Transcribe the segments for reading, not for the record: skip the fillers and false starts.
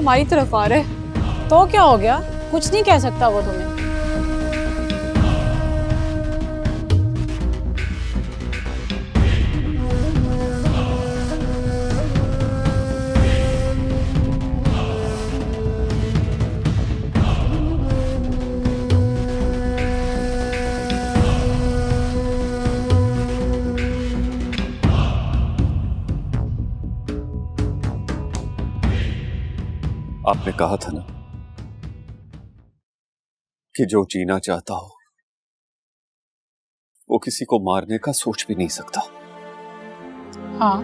हमारी तरफ आ रहा है। तो क्या हो गया, कुछ नहीं कह सकता वो तुम्हें। आपने कहा था ना कि जो जीना चाहता हो वो किसी को मारने का सोच भी नहीं सकता। हाँ,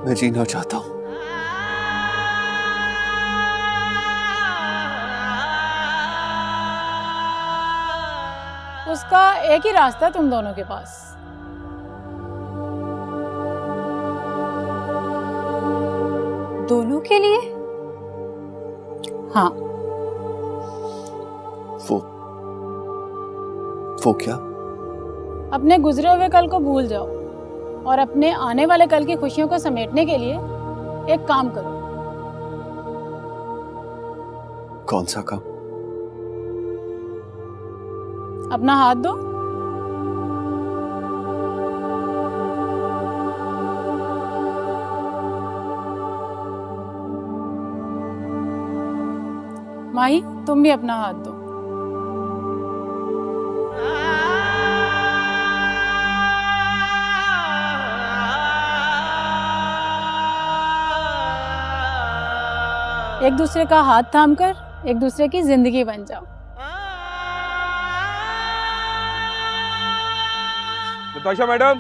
मैं जीना चाहता हूं। उसका एक ही रास्ता है तुम दोनों के पास। दोनों के लिए? हाँ, वो क्या? अपने गुजरे हुए कल को भूल जाओ और अपने आने वाले कल की खुशियों को समेटने के लिए एक काम करो। कौन सा काम? अपना हाथ दो। माही, तुम भी अपना हाथ दो। एक दूसरे का हाथ थामकर एक दूसरे की जिंदगी बन जाओ। नताशा मैडम,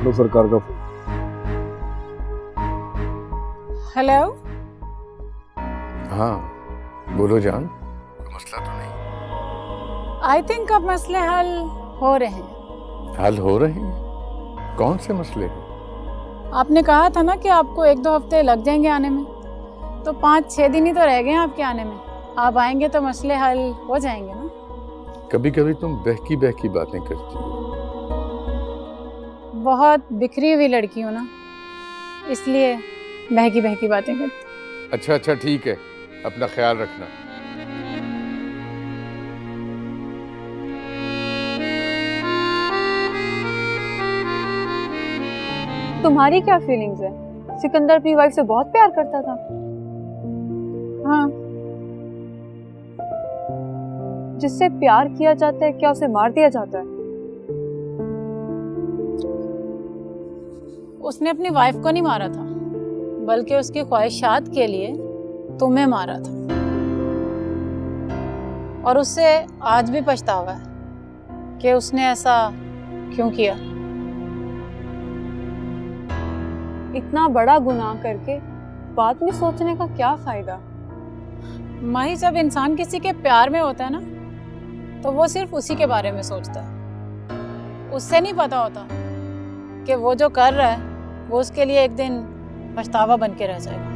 लो सरकार का फोन। हेलो। हाँ बोलो जान, कोई मसला तो नहीं? आई थिंक अब मसले हल हो रहे हैं। हल हो रहे हैं? कौन से मसले हैं? आपने कहा था ना कि आपको 1-2 हफ्ते लग जाएंगे आने में, तो 5-6 दिन ही तो रह गए हैं आपके आने में। आप आएंगे तो मसले हल हो जाएंगे ना। कभी कभी तुम बहकी बहकी बातें करती हो। बहुत बिखरी हुई लड़की हूँ ना, इसलिए बहकी बहकी बातें करती। अच्छा अच्छा ठीक है, अपना ख्याल रखना। तुम्हारी क्या फीलिंग्स है? सिकंदर अपनी वाइफ से बहुत प्यार करता था। हाँ, जिससे प्यार किया जाता है क्या उसे मार दिया जाता है? उसने अपनी वाइफ को नहीं मारा था, बल्कि उसकी ख्वाहिशात के लिए तुम्हें मारा था। और उससे आज भी पछतावा है कि उसने ऐसा क्यों किया। इतना बड़ा गुनाह करके बाद में सोचने का क्या फायदा? माही, जब इंसान किसी के प्यार में होता है ना, तो वो सिर्फ उसी के बारे में सोचता है। उससे नहीं पता होता कि वो जो कर रहा है वो उसके लिए एक दिन पछतावा बन के रह जाएगा।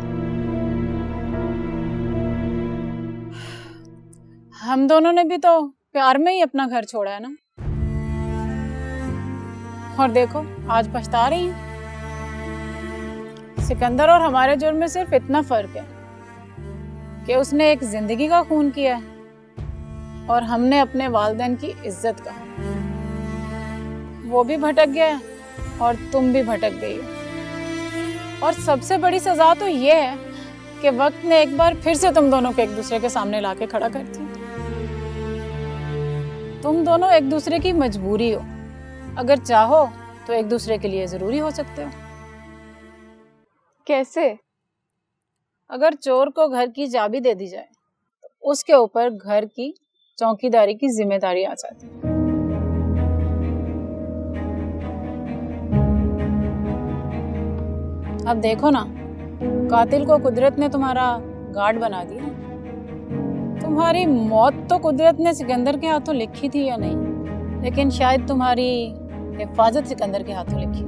हम दोनों ने भी तो प्यार में ही अपना घर छोड़ा है ना, और देखो आज पछता रही हैं। सिकंदर और हमारे जुर्म में सिर्फ इतना फर्क है कि उसने एक जिंदगी का खून किया है और हमने अपने वालिदैन की इज्जत का। वो भी भटक गया है और तुम भी भटक गई हो। और सबसे बड़ी सजा तो ये है कि वक्त ने एक बार फिर से तुम दोनों को एक दूसरे के सामने लाके खड़ा कर दिया। तुम दोनों एक दूसरे की मजबूरी हो, अगर चाहो तो एक दूसरे के लिए जरूरी हो सकते हो। कैसे? अगर चोर को घर की चाबी दे दी जाए तो उसके ऊपर घर की चौकीदारी की जिम्मेदारी आ जाती है। अब देखो ना, कातिल को कुदरत ने तुम्हारा गार्ड बना दिया। तुम्हारी मौत तो कुदरत ने सिकंदर के हाथों लिखी थी या नहीं, लेकिन शायद तुम्हारी हिफाजत सिकंदर के हाथों लिखी।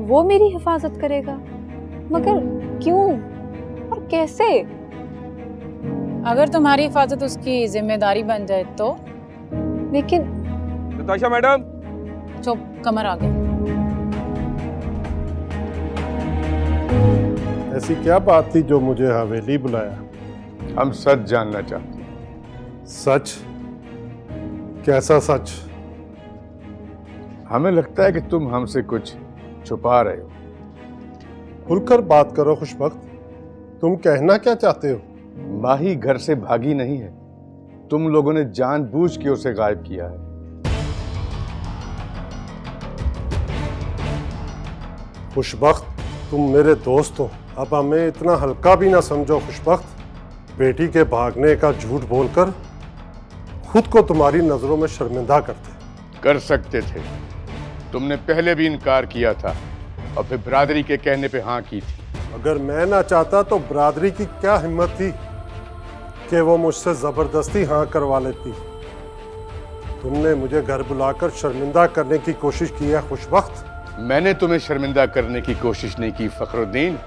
वो मेरी हिफाजत करेगा, मगर क्यों और कैसे? अगर तुम्हारी हिफाजत उसकी जिम्मेदारी बन जाए तो। लेकिन नताशा मैडम, चुप, कमर आ गया। ऐसी क्या बात थी जो मुझे हवेली बुलाया? हम सच जानना चाहते हैं। सच? कैसा सच? हमें लगता है कि तुम हमसे कुछ छुपा रहे हो। खुलकर बात करो खुशबख्त, तुम कहना क्या चाहते हो? माही घर से भागी नहीं है, तुम लोगों ने जानबूझ के उसे गायब किया है। खुशबख्त, तुम मेरे दोस्त हो, अब हमें इतना हल्का भी ना समझो खुशबख्त। बेटी के भागने का झूठ बोलकर खुद को तुम्हारी नजरों में शर्मिंदा करते। कर सकते थे, तुमने पहले भी इनकार किया था और फिर बिरादरी के कहने पे हाँ की थी। अगर मैं ना चाहता तो बिरादरी की क्या हिम्मत थी कि वो मुझसे जबरदस्ती हाँ करवा लेती। तुमने मुझे घर बुलाकर शर्मिंदा करने की कोशिश की है खुशबख्त। मैंने तुम्हें शर्मिंदा करने की कोशिश नहीं की फखरुद्दीन।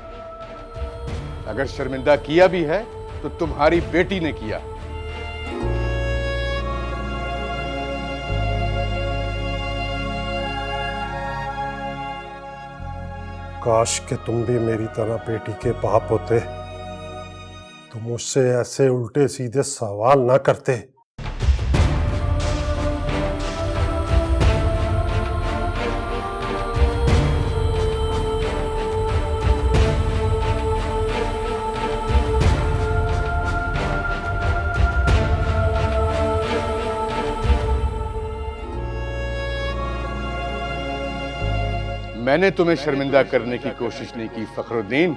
अगर शर्मिंदा किया भी है तो तुम्हारी बेटी ने किया। काश कि तुम भी मेरी तरह बेटी के बाप होते तो मुझसे ऐसे उल्टे सीधे सवाल ना करते। मैंने तुम्हें शर्मिंदा करने की कोशिश नहीं की फखरुद्दीन।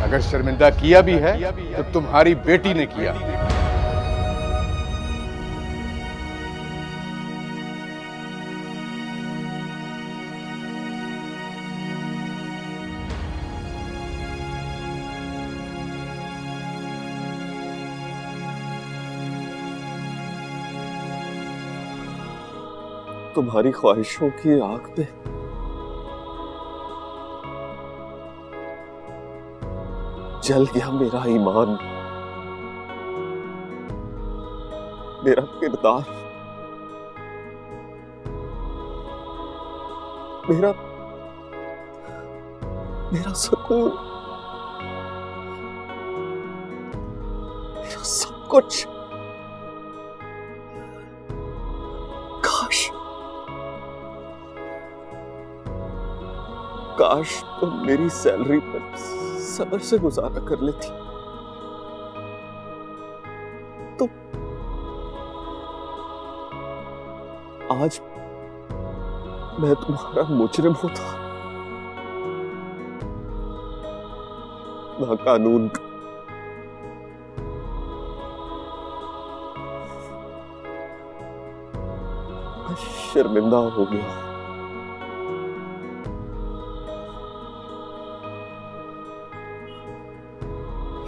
अगर शर्मिंदा किया भी है तो तुम्हारी बेटी ने किया। तुम्हारी ख्वाहिशों की आग पे जल गया मेरा ईमान, मेरा किरदार, मेरा सुकून, मेरा सब कुछ। काश तुम मेरी सैलरी पर सब्र से गुजारा कर लेती तो आज मैं तुम्हारा मुजरिम होता, ना कानून का। मैं शर्मिंदा हो गया।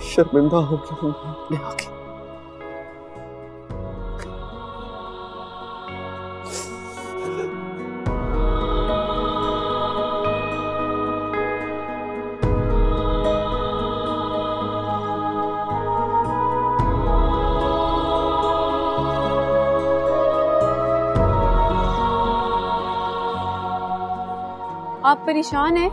शर्मिंदा हो गया हूं अपने आगे। आप परेशान हैं?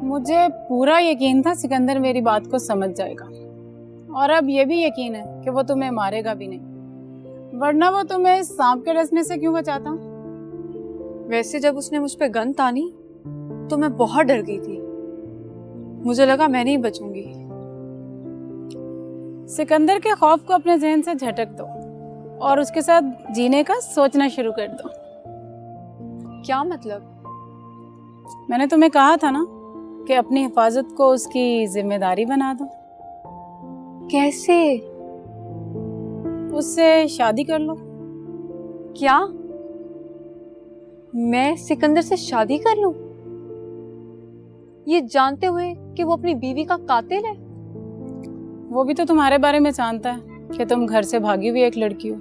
मुझे पूरा यकीन था सिकंदर मेरी बात को समझ जाएगा, और अब ये भी यकीन है कि वो तुम्हें मारेगा भी नहीं, वरना वो तुम्हें सांप के डसने से क्यों बचाता। वैसे जब उसने मुझ पे गन तानी तो मैं बहुत डर गई थी, मुझे लगा मैं नहीं बचूंगी। सिकंदर के खौफ को अपने जहन से झटक दो और उसके साथ जीने का सोचना शुरू कर दो। क्या मतलब? मैंने तुम्हें कहा था ना कि अपनी हिफाजत को उसकी जिम्मेदारी बना दो। कैसे? उससे शादी कर लो। क्या? मैं सिकंदर से शादी कर लूं, ये जानते हुए कि वो अपनी बीवी का कातिल है? वो भी तो तुम्हारे बारे में जानता है कि तुम घर से भागी हुई एक लड़की हो।